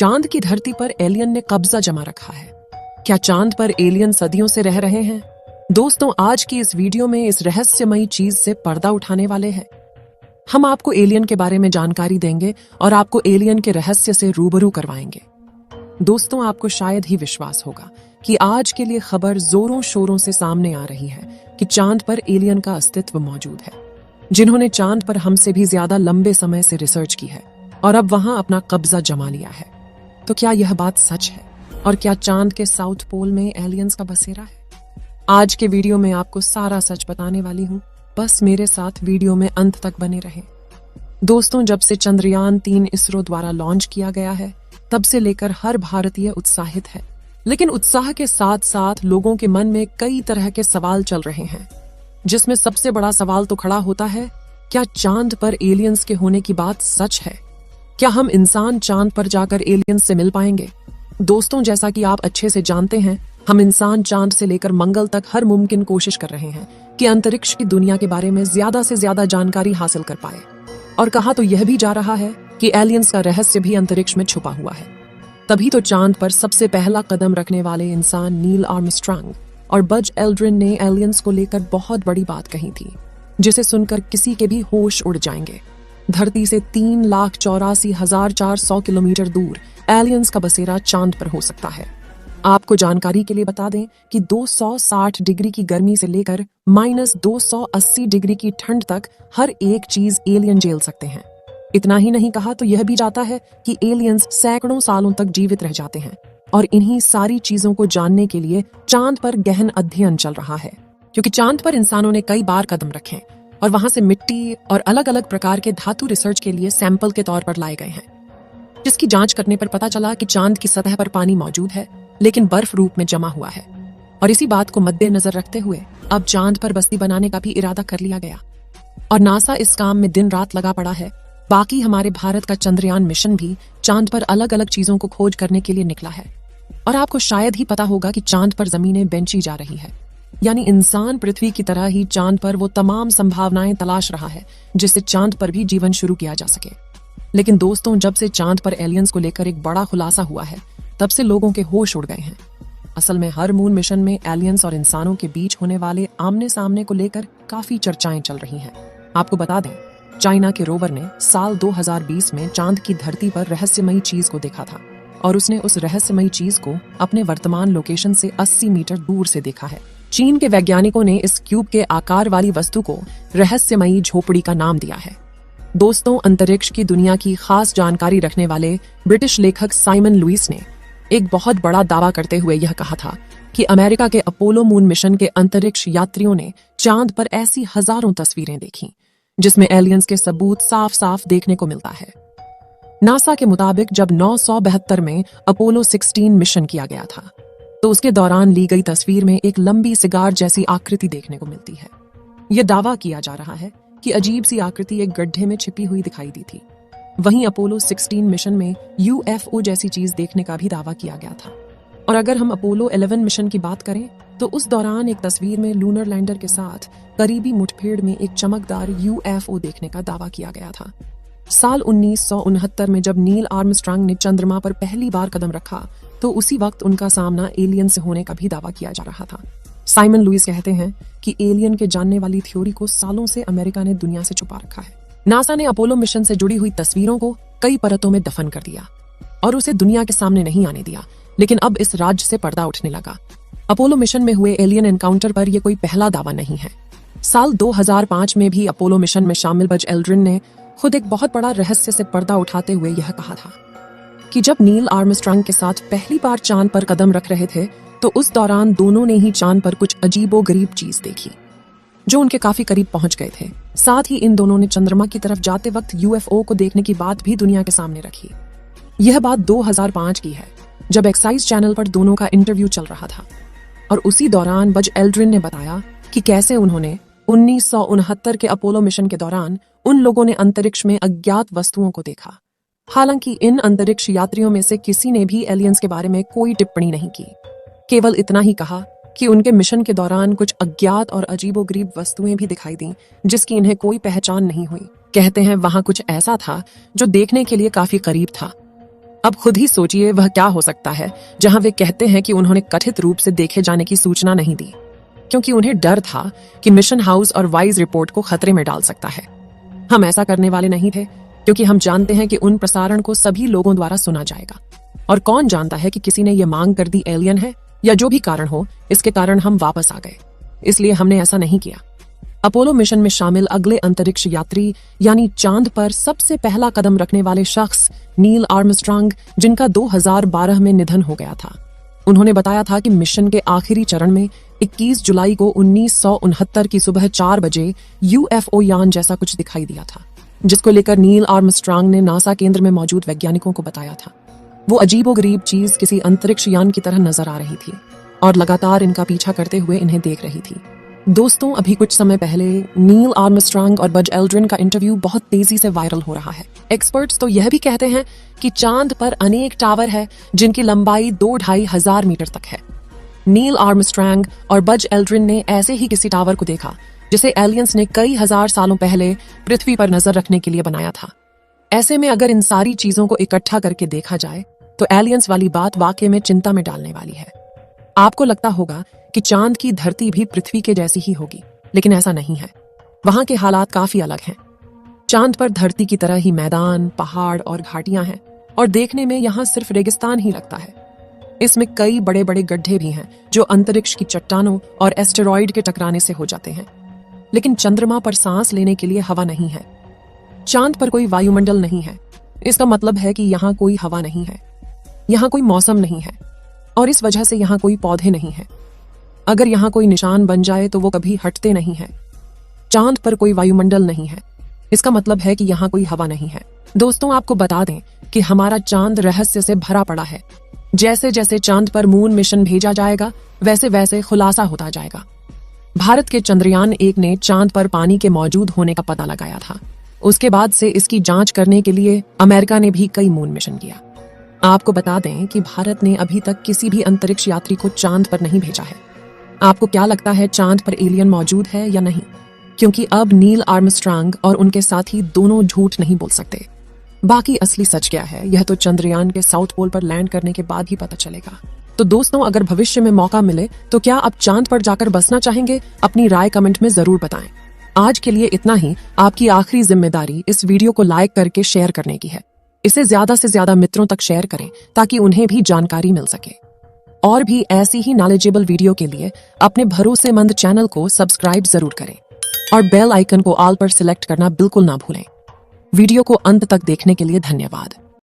चांद की धरती पर एलियन ने कब्जा जमा रखा है। क्या चांद पर एलियन सदियों से रह रहे हैं? दोस्तों, आज की इस वीडियो में इस रहस्यमयी चीज से पर्दा उठाने वाले हैं। हम आपको एलियन के बारे में जानकारी देंगे और आपको एलियन के रहस्य से रूबरू करवाएंगे। दोस्तों, आपको शायद ही विश्वास होगा कि आज के लिए खबर जोरों शोरों से सामने आ रही है कि चांद पर एलियन का अस्तित्व मौजूद है, जिन्होंने चांद पर हमसे भी ज्यादा लंबे समय से रिसर्च की है और अब वहां अपना कब्जा जमा लिया है। तो क्या यह बात सच है? और क्या चांद के साउथ पोल में एलियंस का बसेरा है? आज के वीडियो में आपको सारा सच बताने वाली हूँ, बस मेरे साथ वीडियो में अंत तक बने रहें। दोस्तों, जब से चंद्रयान 3 इसरो द्वारा लॉन्च किया गया है, तब से लेकर हर भारतीय उत्साहित है। लेकिन उत्साह के साथ साथ लोगों के मन में कई तरह के सवाल चल रहे हैं, जिसमें सबसे बड़ा सवाल तो खड़ा होता है, क्या चांद पर एलियंस के होने की बात सच है? क्या हम इंसान चांद पर जाकर एलियंस से मिल पाएंगे? दोस्तों, जैसा कि आप अच्छे से जानते हैं, हम इंसान चांद से लेकर मंगल तक हर मुमकिन कोशिश कर रहे हैं कि अंतरिक्ष की दुनिया के बारे में ज्यादा से ज्यादा जानकारी हासिल कर पाए। और कहा तो यह भी जा रहा है कि एलियंस का रहस्य भी अंतरिक्ष में छुपा हुआ है। तभी तो चांद पर सबसे पहला कदम रखने वाले इंसान नील आर्मस्ट्रांग और बज एल्ड्रिन ने एलियंस को लेकर बहुत बड़ी बात कही थी, जिसे सुनकर किसी के भी होश उड़ जाएंगे। धरती से 3,84,400 किलोमीटर दूर एलियंस का बसेरा चांद पर हो सकता है। आपको जानकारी के लिए बता दें कि 260 डिग्री की गर्मी से लेकर -280 डिग्री की ठंड तक हर एक चीज एलियन झेल सकते हैं। इतना ही नहीं, कहा तो यह भी जाता है कि एलियंस सैकड़ों सालों तक जीवित रह जाते हैं। और इन्हीं सारी चीजों को जानने के लिए चांद पर गहन अध्ययन चल रहा है, क्योंकि चांद पर इंसानों ने कई बार कदम रखे और वहां से मिट्टी और अलग अलग प्रकार के धातु रिसर्च के लिए सैंपल के तौर पर लाए गए हैं, जिसकी जांच करने पर पता चला कि चांद की सतह पर पानी मौजूद है, लेकिन बर्फ रूप में जमा हुआ है। और इसी बात को मद्देनजर रखते हुए अब चांद पर बस्ती बनाने का भी इरादा कर लिया गया और नासा इस काम में दिन रात लगा पड़ा है। बाकी हमारे भारत का चंद्रयान मिशन भी चांद पर अलग अलग चीजों को खोज करने के लिए निकला है। और आपको शायद ही पता होगा कि चांद पर जमीनें बेंची जा रही है, यानी इंसान पृथ्वी की तरह ही चांद पर वो तमाम संभावनाएं तलाश रहा है जिससे चांद पर भी जीवन शुरू किया जा सके। लेकिन दोस्तों, जब से चांद पर एलियंस को लेकर एक बड़ा खुलासा हुआ है, तब से लोगों के होश उड़ गए हैं। असल में हर मून मिशन में एलियंस और इंसानों के बीच होने वाले आमने सामने को लेकर काफी चर्चाएं चल रही हैं। आपको बता दें, चाइना के रोवर ने साल 2020 में चांद की धरती पर रहस्यमयी चीज को देखा था और उसने उस रहस्यमयी चीज को अपने वर्तमान लोकेशन से 80 मीटर दूर से देखा है। चीन के वैज्ञानिकों ने इस क्यूब के आकार वाली वस्तु को रहस्यमयी झोपड़ी का नाम दिया है। दोस्तों, अंतरिक्ष की दुनिया की खास जानकारी रखने वाले ब्रिटिश लेखक साइमन लुइस ने एक बहुत बड़ा दावा करते हुए यह कहा था कि अमेरिका के अपोलो मून मिशन के अंतरिक्ष यात्रियों ने चांद पर ऐसी हजारों तस्वीरें देखी जिसमें एलियंस के सबूत साफ साफ देखने को मिलता है। नासा के मुताबिक जब 972 में अपोलो 16 मिशन किया गया था, तो उसके दौरान ली गई तस्वीर में एक लंबी सिगार जैसी आकृति देखने को मिलती है। यह दावा किया जा रहा है कि अजीब सी आकृति एक गड्ढे में छिपी हुई दिखाई दी थी। वहीं अपोलो 16 मिशन में UFO जैसी चीज देखने का भी दावा किया गया था। और अगर हम अपोलो 11 मिशन की बात करें, तो उस दौरान एक तस्वीर में लूनर लैंडर के साथ करीबी मुठभेड़ में एक चमकदार UFO देखने का दावा किया गया था। साल 1969 में जब नील आर्मस्ट्रांग ने चंद्रमा पर पहली बार कदम रखा, तो उसी वक्त उनका सामना एलियन से होने का भी दावा किया जा रहा था। साइमन लुइस कहते हैं कि एलियन के जानने वाली थ्योरी को सालों से अमेरिका ने दुनिया से छुपा रखा है। नासा ने अपोलो मिशन से जुड़ी हुई तस्वीरों को कई परतों में दफन कर दिया और उसे दुनिया के सामने नहीं आने दिया, लेकिन अब इस राज से पर्दा उठने लगा। अपोलो मिशन में हुए एलियन एनकाउंटर पर यह कोई पहला दावा नहीं है। साल 2005 में भी अपोलो मिशन में शामिल बज एल्ड्रिन ने खुद एक बहुत बड़ा रहस्य से पर्दा उठाते हुए यह कहा था कि जब नील आर्मस्ट्रांग के साथ पहली बार चांद पर कदम रख रहे थे, तो उस दौरान दोनों ने ही चांद पर कुछ अजीबोगरीब चीज देखी जो उनके काफी करीब पहुंच गए थे। साथ ही इन दोनों ने चंद्रमा की तरफ जाते वक्त UFO को देखने की बात भी दुनिया के सामने रखी। यह बात 2005 की है, जब एक्साइज चैनल पर दोनों का इंटरव्यू चल रहा था। और उसी दौरान बज एल्ड्रिन ने बताया कि कैसे उन्होंने 1969 के अपोलो मिशन के दौरान उन लोगों ने अंतरिक्ष में अज्ञात वस्तुओं को देखा। हालांकि इन अंतरिक्ष यात्रियों में से किसी ने भी एलियंस के बारे में कोई टिप्पणी नहीं की, केवल इतना ही कहा कि उनके मिशन के दौरान कुछ अज्ञात और अजीबोगरीब वस्तुएं भी दिखाई दी जिसकी इन्हें कोई पहचान नहीं हुई। कहते हैं वहां कुछ ऐसा था जो देखने के लिए काफी करीब था। अब खुद ही सोचिए वह क्या हो सकता है जहां वे कहते हैं कि उन्होंने कथित रूप से देखे जाने की सूचना नहीं दी, क्योंकि उन्हें डर था कि मिशन हाउस और वाइज रिपोर्ट को खतरे में डाल सकता है। हम ऐसा करने वाले नहीं थे, क्योंकि हम जानते हैं कि उन प्रसारण को सभी लोगों द्वारा सुना जाएगा। और कौन जानता है कि किसी ने यह मांग कर दी एलियन है, या जो भी कारण हो, इसके कारण हम वापस आ गए। इसलिए हमने ऐसा नहीं किया। अपोलो मिशन में शामिल अगले अंतरिक्ष यात्री यानी चांद पर सबसे पहला कदम रखने वाले शख्स नील आर्मस्ट्रांग, जिनका 2012 में निधन हो गया था, उन्होंने बताया था कि मिशन के आखिरी चरण में 21 जुलाई को 1969 की सुबह 4 बजे यूएफओ यान जैसा कुछ दिखाई दिया था, जिसको लेकर नील आर्मस्ट्रांग ने नासा केंद्र में मौजूद वैज्ञानिकों को बताया था। वो अजीबोगरीब चीज किसी अंतरिक्ष यान की तरह नजर आ रही थी और लगातार इनका पीछा करते हुए इन्हें देख रही थी। दोस्तों, अभी कुछ समय पहले नील आर्मस्ट्रांग और बज एल्ड्रिन का इंटरव्यू बहुत तेजी से वायरल हो रहा है। एक्सपर्ट्स तो यह भी कहते हैं कि चांद पर अनेक टावर है जिनकी लंबाई 2-2.5 हजार मीटर तक है। नील आर्मस्ट्रांग और बज एल्ड्रिन ने ऐसे ही किसी टावर को देखा जिसे एलियंस ने कई हजार सालों पहले पृथ्वी पर नजर रखने के लिए बनाया था। ऐसे में अगर इन सारी चीजों को इकट्ठा करके देखा जाए तो एलियंस वाली बात वाकई में चिंता में डालने वाली है। आपको लगता होगा कि चांद की धरती भी पृथ्वी के जैसी ही होगी, लेकिन ऐसा नहीं है। वहां के हालात काफी अलग हैं। चांद पर धरती की तरह ही मैदान, पहाड़ और घाटियां हैं, और देखने में यहां सिर्फ रेगिस्तान ही लगता है। इसमें कई बड़े बड़े गड्ढे भी हैं जो अंतरिक्ष की चट्टानों और एस्टेरॉइड के टकराने से हो जाते हैं। लेकिन चंद्रमा पर सांस लेने के लिए हवा नहीं है। चांद पर कोई वायुमंडल नहीं है। इसका मतलब है कि यहाँ कोई हवा नहीं है, यहाँ कोई मौसम नहीं है, और इस वजह से यहाँ कोई पौधे नहीं है। अगर यहाँ कोई निशान बन जाए तो वो कभी हटते नहीं है। चांद पर कोई वायुमंडल नहीं है, इसका मतलब है कि यहाँ कोई हवा नहीं है। दोस्तों, आपको बता दें कि हमारा चांद रहस्य से भरा पड़ा है। जैसे जैसे चांद पर मून मिशन भेजा जाएगा, वैसे वैसे खुलासा होता जाएगा। भारत के चंद्रयान 1 ने चांद पर पानी के मौजूद होने का पता लगाया था। उसके बाद से इसकी जांच करने के लिए अमेरिका ने भी कई मून मिशन किया। आपको बता दें कि भारत ने अभी तक किसी भी अंतरिक्ष यात्री को चांद पर नहीं भेजा है। आपको क्या लगता है, चांद पर एलियन मौजूद है या नहीं? क्योंकि अब नील आर्मस्ट्रांग और उनके साथी दोनों झूठ नहीं बोल सकते। बाकी असली सच क्या है, यह तो चंद्रयान के साउथ पोल पर लैंड करने के बाद ही पता चलेगा। तो दोस्तों, अगर भविष्य में मौका मिले तो क्या आप चांद पर जाकर बसना चाहेंगे? अपनी राय कमेंट में जरूर बताएं। आज के लिए इतना ही। आपकी आखिरी जिम्मेदारी इस वीडियो को लाइक करके शेयर करने की है। इसे ज्यादा से ज्यादा मित्रों तक शेयर करें ताकि उन्हें भी जानकारी मिल सके। और भी ऐसी ही नॉलेजेबल वीडियो के लिए अपने भरोसेमंद चैनल को सब्सक्राइब जरूर करें और बेल आइकन को ऑल पर सिलेक्ट करना बिल्कुल ना भूलें। वीडियो को अंत तक देखने के लिए धन्यवाद।